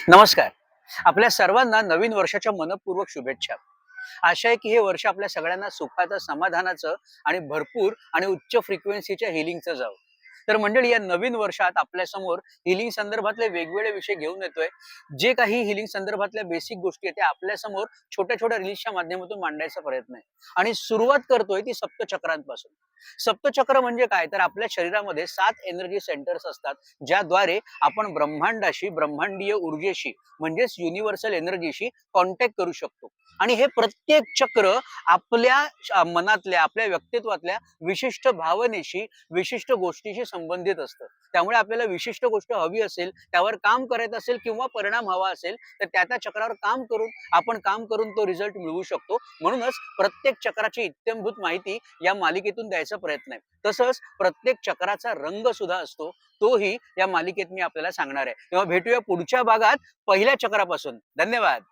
नमस्कार. आपल्या सर्वांना नवीन वर्षाच्या मनःपूर्वक शुभेच्छा. आशा आहे की हे वर्ष आपल्या सगळ्यांना सुखाचं, समाधानाचं आणि भरपूर आणि उच्च फ्रिक्वेन्सीच्या हीलिंगचं जावो. तर मंडळी, या नवीन वर्षात आपल्यासमोर हीलिंग संदर्भातले वेगवेगळे विषय घेऊन येतोय. जे काही हीलिंग संदर्भातल्या बेसिक गोष्टी आहेत, त्या आपल्यासमोर छोट्या-छोट्या रील्सच्या माध्यमातून मांडायचा प्रयत्न आहे. आणि सुरुवात करतोय ती सप्तचक्रांपासून. सप्तचक्र म्हणजे काय? तर आपल्या शरीरामध्ये 7 एनर्जी सेंटर्स असतात, ज्याद्वारे आपण ब्रह्मांडाशी, ब्रह्मांडीय ऊर्जेशी म्हणजेच युनिव्हर्सल एनर्जीशी कॉन्टॅक्ट करू शकतो. आणि हे प्रत्येक चक्र आपल्या मनातल्या, आपल्या व्यक्तित्वातल्या विशिष्ट भावनेशी, विशिष्ट गोष्टीशी संबंधित असतं. त्यामुळे आपल्याला विशिष्ट गोष्ट हवी असेल, त्यावर काम करायचं असेल किंवा परिणाम हवा असेल, तर त्या चक्रावर काम करून तो रिझल्ट मिळवू शकतो. म्हणूनच प्रत्येक चक्राची इत्थंभूत माहिती या मालिकेतून द्यायचा प्रयत्न आहे. तसंच प्रत्येक चक्राचा रंग सुद्धा असतो, तोही या मालिकेत मी आपल्याला सांगणार आहे. तेव्हा भेटूया पुढच्या भागात पहिल्या चक्रापासून. धन्यवाद.